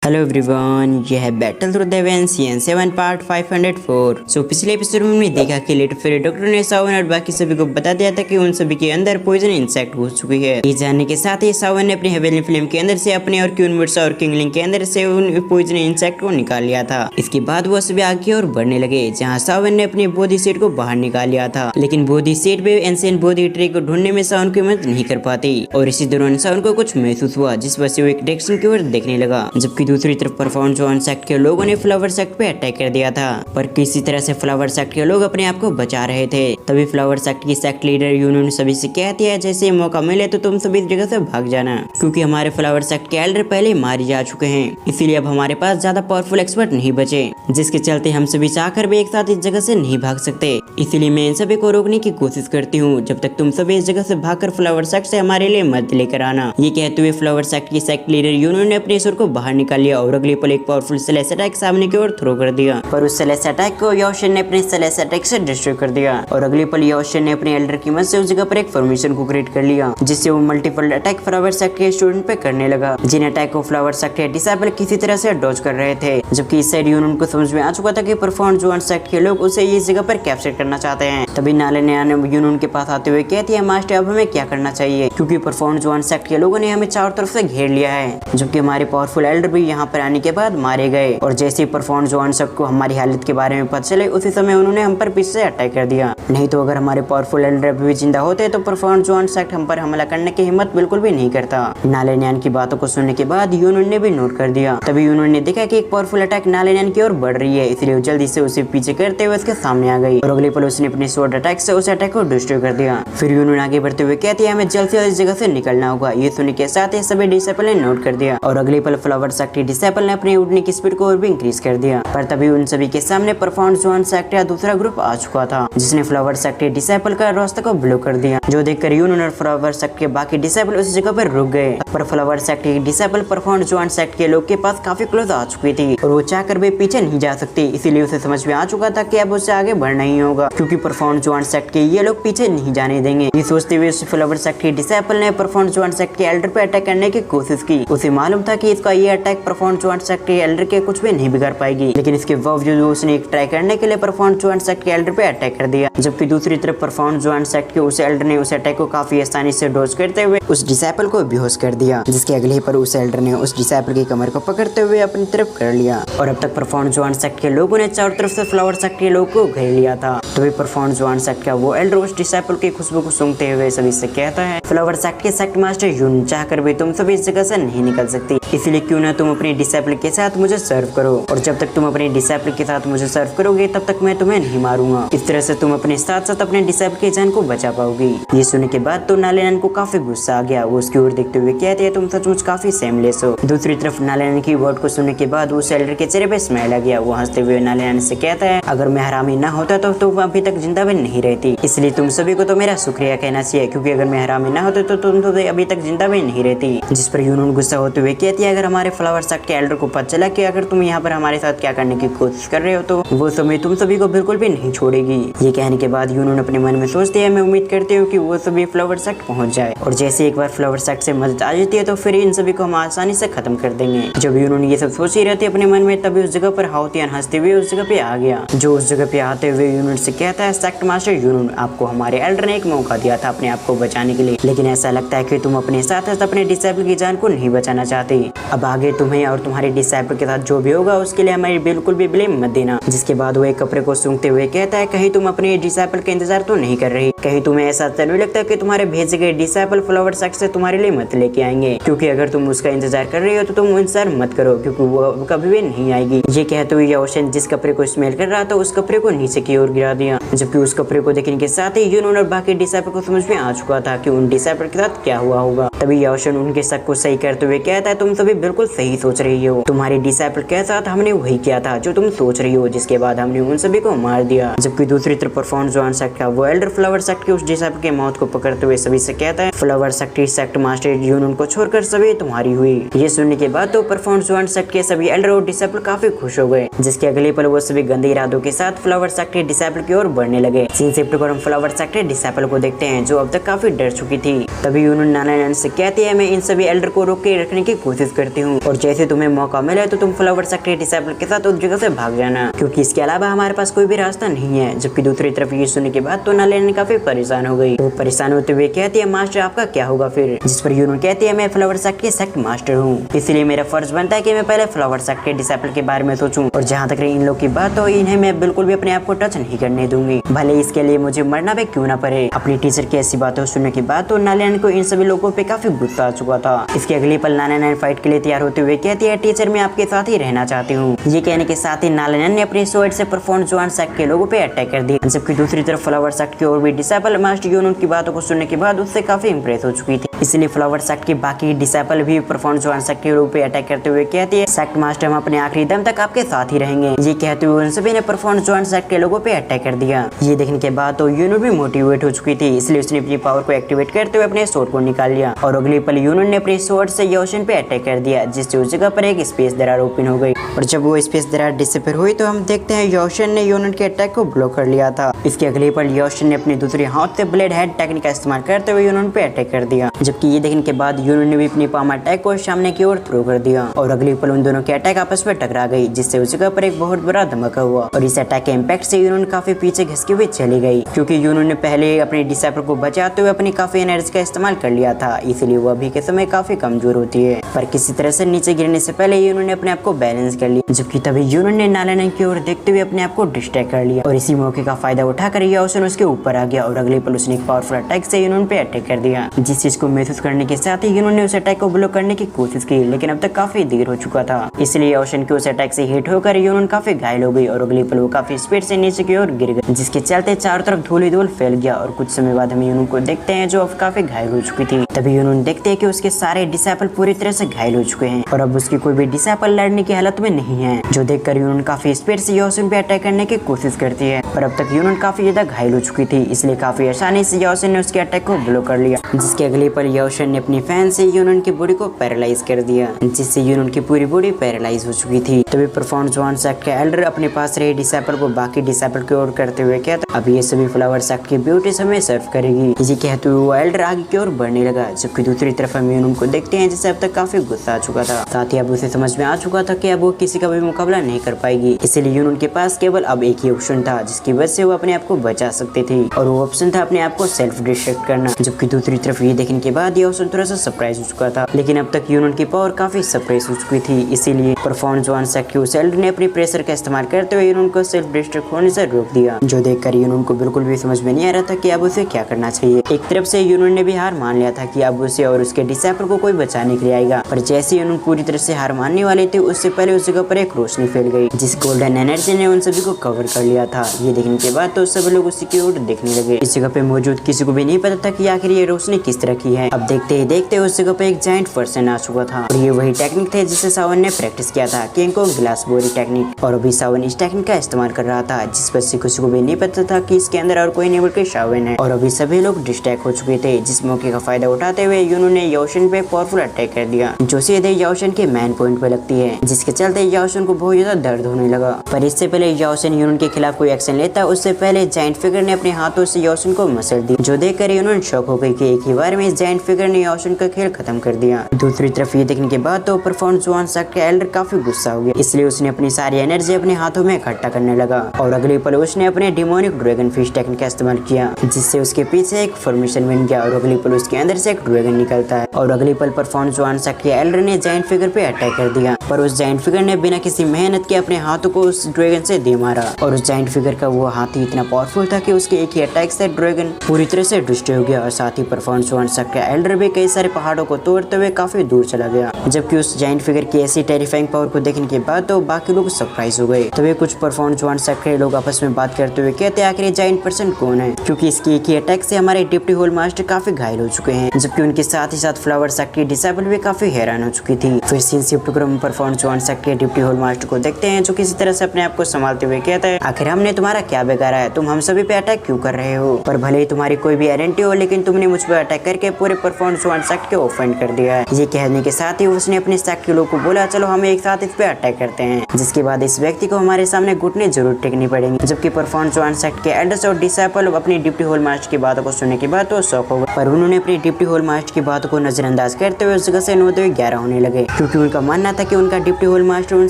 Hello everyone, यह है battle through the heavens season 7 part 504। सो पिछले एपिसोड में हमने देखा कि लेटर फिर डॉक्टर ने सावन और बाकी सभी को बता दिया था कि उन सभी के अंदर पॉइजन इंसेक्ट घुस चुकी है। ये जानने के साथ ही सावन ने अपनी हेवेनली फिल्म के अंदर से अपने और क्यून वर्सा और किंगलिंग के अंदर से उन पॉइजन इंसेक्ट को निकाल लिया था। इसके बाद वो सभी आगे की ओर बढ़ने लगे, जहाँ सावन ने अपने बोधी सेट को बाहर निकाल लिया था, लेकिन बोधी सेट पे एंशिएंट बोधी ट्री को ढूंढने में सावन की मदद नहीं कर पाती। और इसी दौरान सावन को कुछ महसूस हुआ, जिस वजह से वो एक डायरेक्शन की ओर देखने लगा, जबकि दूसरी तरफ परफॉर्म जोन सेक्ट के लोगों ने फ्लावर सेक्ट पे अटैक कर दिया था। पर किसी तरह से फ्लावर सेक्ट के लोग अपने आप को बचा रहे थे। तभी फ्लावर सेक्ट की सेक्ट लीडर यूनियन सभी से कहती है, जैसे मौका मिले तो तुम सभी इस जगह से भाग जाना, क्योंकि हमारे फ्लावर सेक्ट के एल्डर पहले मारे जा चुके हैं। इसीलिए अब हमारे पास ज्यादा पावरफुल एक्सपर्ट नहीं बचे, जिसके चलते हम सभी चाहकर भी एक साथ इस जगह से नहीं भाग सकते। इसीलिए मैं इन सभी को रोकने की कोशिश करती हूँ, जब तक तुम सभी इस जगह से भागकर फ्लावर सेक्ट से हमारे लिए मदद लेकर आना। ये कहते हुए फ्लावर सेक्ट की सेक्ट लीडर यूनियन ने अपने सुर को बाहर निकाल लिया और अगले पल एक पावरफुल सेलेस्ट अटैक सामने की ओर थ्रो कर दिया। पर उस सेलेस्ट अटैक को योशन ने अपने सेलेस्ट अटैक से डिस्ट्रॉय कर दिया और अगले पल योशन ने अपने एल्डर की मदद से उस जगह पर एक फॉर्मेशन को क्रिएट कर लिया, जिससे वो मल्टीपल अटैक फ्लावर सेक्ट के स्टूडेंट पे करने लगा, जिन अटैक को फ्लावर सेक्ट के डिसेबल किसी तरह से डॉज कर रहे थे। जबकि इस साइड यूनियन को समझ में आ चुका था कि परफॉर्म जोन सेक्ट के लोग उसे इस जगह पर कैप्चर करना चाहते हैं। तभी नालेनिया ने यूनियन के पास आते हुए कहती है, मास्टर अब हमें क्या करना चाहिए, क्योंकि परफॉर्म जोन सेक्ट के लोगों ने हमें चारों तरफ से घेर लिया है, जबकि हमारे पावरफुल एल्डर भी यहाँ पर आने के बाद मारे गए। और जैसे ही परफॉर्म जोन सेक्ट को हमारी हालत के बारे में पता चले, उसी समय उन्होंने हम पर पीछे से अटैक कर दिया। नहीं तो अगर हमारे पावरफुल एल्डर भी जिंदा होते तो परफॉर्म जोन सेक्ट हम पर हमला करने की हिम्मत बिल्कुल भी नहीं करता। नालेनियन की बातों को सुनने के बाद यूनियन ने भी नोट कर दिया। तभी यूनियन ने देखा कि एक पावरफुल अटैक नालेनियन की ओर बढ़ रही है, इसलिए वो जल्दी से उसे पीछे करते हुए उसके सामने आ गई और अगले पल उसने अपने स्वॉर्ड अटैक से उस अटैक को डिस्ट्रॉय कर दिया। फिर यूनियन आगे बढ़ते हुए कहती है, हमें जल्द से इस जगह से निकलना होगा। ये सुनने के साथ ही सभी डिसेबल ने नोट कर दिया और अगले पल फ्लावर सेक्ट के डिसेबल ने अपने उड़ने की स्पीड को और भी इंक्रीज कर दिया। पर तभी उन सभी के सामने परफॉर्म जोन सेक्ट का दूसरा ग्रुप आ चुका था, जिसने फ्लावर सेक्ट के डिसेबल का रास्ता को ब्लॉक कर दिया, जो देखकर यूनियन और फ्लावर सेक्ट के बाकी डिसेबल उस जगह पर रुक गए। पर फ्लावर सेक्ट के डिसेबल परफॉर्म जोन सेक्ट के लोग के पास काफी क्लोज आ चुकी थी और वो चाहकर भी पीछे नहीं जा सकती। इसीलिए उसे समझ में आ चुका था कि अब उससे आगे बढ़ना ही होगा, क्योंकि परफॉर्म जोन सेक्ट के ये लोग पीछे नहीं जाने देंगे। ये सोचते हुए फ्लावर सेक्ट के डिसेबल ने परफॉर्म जोन सेक्ट के एल्डर पे अटैक करने की कोशिश की। उसे मालूम था कि इसका ये अटैक परफॉर्म जोन सेक्ट के एल्डर के कुछ भी नहीं बिगाड़ पाएगी, लेकिन इसके बावजूद उसने एक ट्राई करने के लिए परफॉर्म जोन सेक्ट के एल्डर पे अटैक कर दिया। जबकि दूसरी तरफ परफॉर्म जोन सेक्ट के उस एल्डर ने उस अटैक को काफी आसानी से डॉज करते हुए उस डिसेबल को बेहोश कर दिया, जिसके अगले पर उस एल्डर ने उस डिसेबल की कमर को पकड़ते हुए अपनी तरफ कर लिया। और अब तक परफॉर्म जोन सेक्ट के लोगों ने चारों तरफ से फ्लावर सेक्ट के लोगों को घेर लिया था। तभी परफॉर्म जोन सेक्ट का वो एल्डर उस डिसेबल की खुशबू को सूंघते हुए सभी से कहता है, फ्लावर सेक्ट के सेक्ट मास्टर यून, चाहकर भी तुम सभी इस जगह से नहीं निकल सकती, इसलिए क्यों ना तुम अपनी डिसेबल के साथ मुझे सर्व करो, और जब तक तुम अपने डिसेबल के साथ मुझे सर्व करोगे तब तक मैं तुम्हें नहीं मारूंगा। इस तरह से तुम अपने साथ साथ अपने डिसेबल की जान को बचा पाओगी। ये सुनने के बाद तो नालेनियन को काफी गुस्सा आ गया। वो उसकी ओर देखते हुए कहते हैं, तुम सचमुच काफी सेमलेस हो। दूसरी तरफ नालेनियन की वर्ड को सुनने के बाद उस एल्डर के चेहरे पे स्माइल आ गया। वो हंसते हुए नालेनियन से कहता है, अगर मैं हरामी ना होता तो तुम अभी तक जिंदा भी नहीं रहती, इसलिए तुम सभी को तो मेरा शुक्रिया कहना चाहिए, क्योंकि अगर मैं हरामी ना होता तो तुम तो अभी तक जिंदा भी नहीं रहती। जिस पर यूनियन गुस्सा होते हुए कहती है, अगर हमारे फ्लावर सेक्ट के एल्डर को पता चला कि अगर तुम यहाँ पर हमारे साथ क्या करने की कोशिश कर रहे हो तो वो समय तुम सभी को बिल्कुल भी नहीं छोड़ेगी। ये कहने के बाद यूनियन अपने मन में सोचती है, मैं उम्मीद करती हूँ कि वो सभी फ्लावर सेक्ट पहुंच जाए, और जैसे एक बार फ्लावर सेक्ट से मदद आ जाती है तो फिर इन सभी को हम आसानी से खत्म कर देंगे। जब यूनियन ये सब सोच ही रहती है अपने मन में, तभी उस जगह पर हाउतियान हंसते हुए उस जगह पे आ गया, जो उस जगह पे आते हुए यूनियन से कहता है, सेक्ट मास्टर यूनियन, आपको हमारे एल्डर ने एक मौका दिया था अपने आप को बचाने के लिए, लेकिन ऐसा लगता है कि तुम अपने साथ साथ अपने डिसेबल की जान को नहीं बचाना चाहते। अब आगे तुम्हें और तुम्हारे डिसेबल के साथ जो भी होगा उसके लिए हमारी बिल्कुल भी ब्लेम मत देना। जिसके बाद वो एक कपड़े को सूंघते हुए कहता है, कहीं तुम अपने डिसेबल का इंतजार तो नहीं कर रही, कहीं तुम्हें ऐसा तो नहीं लगता कि तुम्हारे भेजे गए डिसेबल फ्लावर सेक्ट से तुम्हारे लिए मत लेके आएंगे, क्योंकि अगर तुम उसका इंतजार कर रही हो तो तुम इंतजार मत करो, क्योंकि वो कभी भी नहीं आएगी। ये कहते हुए योशन जिस कपड़े को स्मेल कर रहा था उस कपड़े को नीचे की ओर गिरा दिया, जबकि उस कपड़े को देखने के साथ ही यूनियन और बाकी डिसेबल को समझ में आ चुका था कि उन डिसेबल के साथ क्या हुआ होगा। तभी योशन उनके शक को सही करते हुए कहता है, तुम सभी बिल्कुल सही सोच रही हो, तुम्हारे डिसेबल के साथ हमने वही किया था जो तुम सोच रही हो, जिसके बाद हमने उन सभी को मार दिया। जबकि दूसरी तरफ परफॉर्म जोन सेक्ट का वो एल्डर फ्लावर सेक्ट के उस डिसेबल के मौत को पकड़ते हुए सभी से कहता है, फ्लावर सेक्ट मास्टर यूनियन को छोड़कर सभी तुम्हारी हुई। ये सुनने के बाद तो परफॉर्म जोन सेक्ट के सभी एल्डर और डिसेबल काफी खुश हो गए, जिसके अगले पल वो सभी गंदे इरादों के साथ फ्लावर सेक्ट के डिसेबल की ओर बढ़ने लगे। सीन शिफ्ट कर हम फ्लावर सेक्ट के डिसेबल को देखते हैं, जो अब तक काफी डर चुकी थी। तभी यूनियन नालेनियन से कहती है, मैं इन सभी एल्डर को रोक के रखने की कोशिश करती हूँ, और जैसे तुम्हें मौका मिले तो तुम फ्लावर सेक्टर डिसेबल के साथ उस जगह से भाग जाना, क्योंकि इसके अलावा हमारे पास कोई भी रास्ता नहीं है। जबकि दूसरी तरफ ये सुनने के बाद तो नालेन काफी परेशान हो गई। तो परेशान होते हुए कहती है, मास्टर आपका क्या होगा फिर? जिस पर यूनून कहती है, मैं फ्लावर सेक्टर की सेक्ट मास्टर हूँ, इसलिए मेरा फर्ज बनता है कि मैं पहले फ्लावर सेक्टर डिसेबल के बारे में सोचूं। और जहाँ तक इन लोग की बात हो, इन्हें मैं बिल्कुल भी अपने आप को टच नहीं करने दूंगी, भले इसके लिए मुझे मरना भी क्यों ना पड़े। अपनी टीचर की ऐसी बातें सुनने के बाद तो नालेन को इन सभी लोगों पे काफी गुस्सा आ चुका था। इसके अगले पल नालेन फाइट के लिए तैयार होते हुए कहती है, टीचर मैं आपके साथ ही रहना चाहती हूँ। ये कहने के साथ ही नालेन ने अपनी स्वॉर्ड से परफॉर्म जुआन सेक्ट के लोगों पे अटैक कर दिया। जबकि दूसरी तरफ फ्लावर सेक्ट की और भी डिसेबल मास्टर यूनून की बातों को सुनने के बाद उससे काफी इंप्रेस हो चुकी थी, इसलिए फ्लावर सेक्ट की बाकी डिसेबल भी परफॉर्म जुआन सेक्ट के लोगों पे अटैक करते हुए कहती है, सेक्ट मास्टर हम अपने आखिरी दम तक आपके साथ ही रहेंगे। ये कहते हुए उन सभी ने परफॉर्म जुआन सेक्ट के लोगों पे अटैक कर दिया। ये देखने के बाद तो यूनून भी मोटिवेट हो चुकी थी, इसलिए उसने अपनी पावर को एक्टिवेट करते हुए अपने स्वॉर्ड को निकाल लिया और अगले पल यूनून ने अपने स्वॉर्ड से योशन पे अटैक कर दिया, जिससे उस जगह पर एक स्पेस दरार ओपन हो गई। और जब वो स्पेस दरार डिसअपीयर हुई तो हम देखते हैं योशन ने यूनून के अटैक को ब्लॉक कर लिया था। इसके अगले पल योशन ने अपने दूसरे हाथ से ब्लेड हेड टेक्निक का इस्तेमाल करते हुए यूनून पे अटैक कर दिया। जबकि ये देखने के बाद यूनून ने भी अपनी पाम अटैक को सामने की ओर थ्रो कर दिया और अगले पल उन दोनों के अटैक आपस में टकरा गई, जिससे उस जगह पर एक बहुत बड़ा धमाका हुआ। और इस अटैक के इम्पैक्ट से यूनून काफी पीछे घिसके हुए चली गई, क्योंकि यूनून ने पहले अपने डिसेबल को बचाते हुए अपनी काफी एनर्जी का इस्तेमाल कर लिया था, इसलिए वो अभी के समय काफी कमजोर होती है। पर किसी तरह से नीचे गिरने से पहले यूनून ने अपने आप को बैलेंस कर लिया। जबकि तभी यूनून ने नालेन की ओर देखते हुए अपने आप को डिस्ट्रैक्ट कर लिया और इसी मौके का फायदा उठाकर योशन उसके ऊपर आ गया और अगले पल उसने एक पावरफुल अटैक से यूनून पे अटैक कर दिया। जिस चीज को महसूस करने के साथ ही यूनून ने उस अटैक को ब्लॉक करने की कोशिश की, लेकिन अब तक काफी देर हो चुका था, इसलिए योशन के उस अटैक से हिट होकर यूनून काफी घायल हो गई और अगले पल वो काफी स्पीड से नीचे की ओर गिर गई, जिसके चलते चारों तरफ धूल ही धूल फैल गया। और कुछ समय बाद हम यूनून को देखते हैं जो अब काफी घायल हो चुकी थी। तभी यूनून देखते हैं कि उसके सारे डिसेबल पूरी तरह से घायल हो चुके हैं और अब उसकी कोई भी डिसेबल लड़ने की हालत में नहीं है, जो देखकर यूनून काफी स्पीड से योशन पे अटैक करने की कोशिश करती है। पर अब तक यूनून काफी ज्यादा घायल हो चुकी थी, इसलिए काफी आसानी से योशन ने उसके अटैक को ब्लॉक कर लिया, जिसके अगले पल योशन ने अपनी फैन से यूनून की बॉडी को पैरालाइज कर दिया, जिससे यूनून की पूरी बॉडी पैरालाइज हो चुकी थी। तभी परफॉर्म जुआन सेक्ट के एल्डर अपने पास रहे डिसेबल को बाकी डिसेबल की ओर करते हुए कहता, अब ये सभी फ्लावर सेक्ट की ब्यूटी हमें सर्व करेगी। इसी कहते हुए वो एल्डर आगे की ओर बढ़ने लगा। जबकि दूसरी तरफ हम यूनून को देखते हैं जिसे अब तक काफी गुस्सा आ चुका था, साथ ही अब उसे समझ में आ चुका था कि अब वो किसी का भी मुकाबला नहीं कर पाएगी, इसलिए यूनून के पास केवल अब एक ही ऑप्शन था जिसकी वजह से वो अपने आप को बचा सकती थी और वो ऑप्शन था अपने आप को सेल्फ डिस्ट्रैक्ट करना। जबकि दूसरी तरफ ये देखने के बाद ये ऑप्शन थोड़ा सा सरप्राइज हो चुका था, लेकिन अब तक यूनून की पावर काफी सरप्राइज हो चुकी थी, इसीलिए परफॉर्म जुआन सेक्ट के उस एल्डर ने अपनी प्रेशर का इस्तेमाल करते हुए यूनून को सेल्फ डिस्ट्रैक्ट होने से रोक दिया, जो देखकर यूनून को बिल्कुल भी समझ में नहीं आ रहा था कि अब उसे क्या करना चाहिए। एक तरफ से यूनून ने भी हार मान लिया था कि अब उसे और उसके डिसेबल को कोई बचाने के लिए आएगा, पर जैसे यूनून पूरी तरह से हार मानने वाले थे उससे पहले उस जगह पर एक रोशनी फैल गई, जिस गोल्डन एनर्जी ने उन सभी को कवर कर लिया था। ये देखने के बाद तो सभी लोग उसी की ओर देखने लगे। इस जगह पे मौजूद किसी को भी नहीं पता था कि आखिर ये रोशनी किस तरह की है। अब देखते ही देखते उस जगह पे एक जायंट पर्सन आ चुका था और ये वही टेक्निक थे जिसे सावन ने प्रैक्टिस किया था, किंग को ग्लास बोरी टेक्निक। और अभी सावन इस टेक्निक का इस्तेमाल कर रहा था, जिस पर से किसी को भी नहीं पता था कि इसके अंदर और कोई नहीं बल्कि सावन है। और अभी सभी लोग डिस्ट्रैक्ट हो चुके थे, जिस मौके का फायदा उठाते हुए यूनून ने योशन पे पावरफुल अटैक कर दिया, जो सीधे योशन के मेन पॉइंट पे लगती है, जिसके चलते योशन को बहुत ज्यादा दर्द होने लगा। पर इससे पहले योशन यूनून के खिलाफ कोई एक्शन लेता उससे पहले जायंट फिगर ने अपने हाथों से योशन को मसल दी, जो देखकर यूनून शॉक हो गई कि एक ही बार में इस जायंट फिगर ने योशन का खेल खत्म कर दिया। दूसरी तरफ ये देखने के बाद तो परफॉर्म जुआन सेक्ट के एल्डर काफी गुस्सा हो गया, इसलिए उसने अपनी सारी एनर्जी अपने हाथों में इकट्ठा करने लगा और अगले पल उसने अपने डिमोनिक ड्रैगन फिश टेक्निक का इस्तेमाल किया, जिससे उसके पीछे एक फॉर्मेशन बन गया और अगले पल उसके अंदर से एक ड्रैगन निकलता है और अगले पल परफॉर्म जुआन सेक्ट के एल्डर ने जायंट फिगर पे अटैक कर दिया, पर उस जायंट फिगर ने बिना किसी मेहनत के अपने हाथों को उस ड्रैगन से दे मारा और उस जायंट फिगर का वो हाथ ही इतना पावरफुल था कि उसके एक ही अटैक से ड्रैगन पूरी तरह से डिस्ट्रॉय हो गया और साथ ही परफॉर्म जुआन सेक्ट का एल्डर भी कई सारे पहाड़ों को तोड़ते हुए काफी दूर चला गया। जबकि उस जायंट फिगर की ऐसी टेरिफाइंग पावर को देखने के बाद तो बाकी लोग सरप्राइज हो गए। तभी कुछ परफॉर्म जुआन सेक्ट के लोग आपस में बात करते हुए कहते आखिर ये जायंट पर्सन कौन है, क्योंकि इसकी एक ही अटैक से हमारे डिप्टी होल मास्टर काफी घायल हो चुके हैं, जबकि उनके साथ ही साथ फ्लावर सेक्ट की डिसेबल भी काफी हैरान हो चुकी थी। फिर सीन शिफ्ट कर परफॉर्म जुआन सेक्ट के डिप्टी होल मास्टर को देखते हैं, जो किसी तरह से अपने आप को संभालते हुए कहता है आखिर हमने तुम्हारा क्या बिगाड़ा है, तुम हम सभी पे अटैक क्यों कर रहे हो, पर भले ही तुम्हारी कोई भी आइडेंटिटी हो लेकिन तुमने मुझ पर अटैक करके पूरे पूरे परफॉर्मेंस वन सेक्ट के ऑफेंड कर दिया है। ये कहने के साथ ही उसने अपने सेक्ट के लोग को बोला चलो हम एक साथ इस पे अटैक करते हैं, जिसके बाद इस व्यक्ति को हमारे सामने घुटने जरूर टेकनी पड़ेंगे। जबकि परफॉर्मेंस वन सेक्ट के एल्डर्स और डिसाइपल अपनी डिप्टी होल मास्टर की बातों को सुनने के बाद तो शॉक हो गए, पर उन्होंने अपनी डिप्टी होल मास्टर की बातों को नजरअंदाज करते हुए उस जगह से 9-11 होने लगे, क्योंकि उनका मानना था कि उनका डिप्टी होल मास्टर उन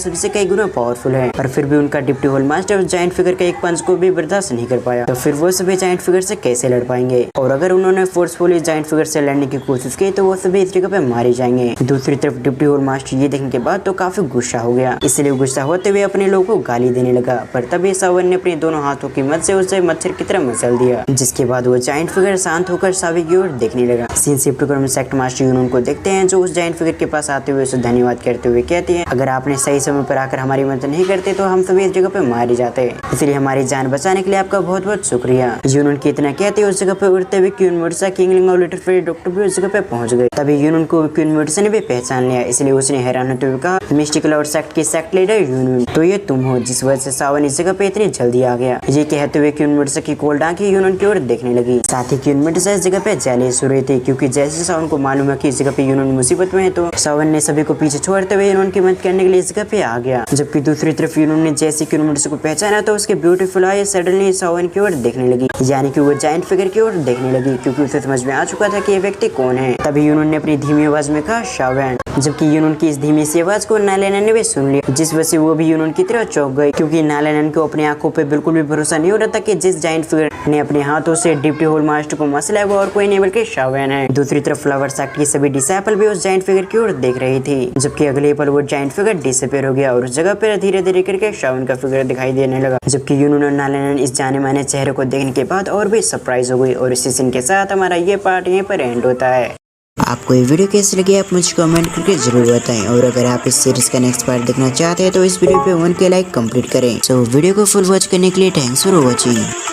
सबसे कई गुना पावरफुल है। और फिर भी उनका डिप्टी होल मास्टर उस जायंट फिगर के एक पंच को भी बर्दाश्त नहीं कर पाया, तो फिर वो सभी जायंट फिगर से कैसे लड़ पाएंगे। और अगर उन्होंने फोर्सफुली जायंट फिगर से लड़ने की कोशिश की तो वो सभी इस जगह पे मारे जाएंगे। दूसरी तरफ डिप्टी होल मास्टर ये देखने के बाद तो काफी गुस्सा हो गया, इसलिए गुस्सा होते हुए अपने लोगों को गाली देने लगा। पर तभी सावन ने अपने दोनों हाथों की मदद से उसे मच्छर की तरह मसल दिया, जिसके बाद वो जायंट फिगर शांत होकर सावी की ओर देखने लगा। सीन शिफ्ट कर सेक्ट मास्टर यूनून को देखते हैं, जो उस जायंट फिगर के पास आते हुए उसे धन्यवाद करते हुए कहती है अगर आपने सही समय पर आकर हमारी मदद नहीं करते तो हम सभी इस जगह पे मारे जाते, इसलिए हमारी जान बचाने के लिए आपका बहुत बहुत शुक्रिया। यूनून की इतना कहते उस जगह पे उड़ते हुए क्वीन मुर्सा, किंगलिंग और लिटिल फेरी डॉक्टर भी उस जगह पे पहुंच गए। तभी यूनून को क्वीन मुर्सा ने भी पहचान लिया, इसलिए उसने हैरान होते हुए कहा मिस्टिकल और सेक्ट की सेक्ट लीडर यूनून, तो ये तुम हो जिस वजह से सावन इस जगह पे इतनी जल्दी आ गया। ये कहते हुए क्वीन मुर्सा की कोल्ड आंखें यूनून की ओर देखने लगी। साथ ही क्वीन मुर्सा इस जगह पे जेलस हो रही थी, क्योंकि जैसे सावन को मालूम है कि इस जगह पे यूनून मुसीबत में है, तो सावन ने सभी को पीछे छोड़ते हुए यूनून की मदद करने के लिए इस जगह पे आ गया। जबकि दूसरी तरफ यूनून ने जैसे क्वीन मुर्सा को पहचाना तो उसके ब्यूटीफुल आई सडनली सावन की ओर देखने लगी, यानी कि वो जायंट फिगर की ओर देखने लगी, क्योंकि उसे समझ में आ चुका था कि ये व्यक्ति कौन है। तभी यूनून ने अपनी धीमी आवाज में कहा शावन, जबकि यूनून की इस धीमी सी आवाज को नालेनन ने भी सुन लिया, जिस वजह से वो भी यूनून की तरह चौंक गई, क्योंकि नालेनन को अपनी आंखों पे बिल्कुल भी भरोसा नहीं हो रहा था कि जिस जायंट फिगर ने अपने हाथों से डिप्टी होल मास्टर को मसला है वो और कोई नहीं बल्कि शावन है। दूसरी तरफ फ्लावर सेक्ट की सभी डिसाइपल भी उस जायंट फिगर की ओर देख रही थी, जबकि अगले पल वो जायंट फिगर डिसअपीयर हो गया और उस जगह पर धीरे धीरे करके शावन का फिगर दिखाई देने लगा। जबकि यूनून और नालेनन इस जाने माने चेहरे को देखने के बाद और भी सरप्राइज हो गई, और इसी सीन के साथ हमारा ये पार्ट यहीं पर एंड होता है। आपको ये वीडियो कैसी लगी आप मुझे कमेंट करके जरूर बताएं, और अगर आप इस सीरीज का नेक्स्ट पार्ट देखना चाहते हैं तो इस वीडियो पे 1K लाइक कंप्लीट करें। सो वीडियो को फुल वॉच करने के लिए थैंक्स फॉर वॉचिंग।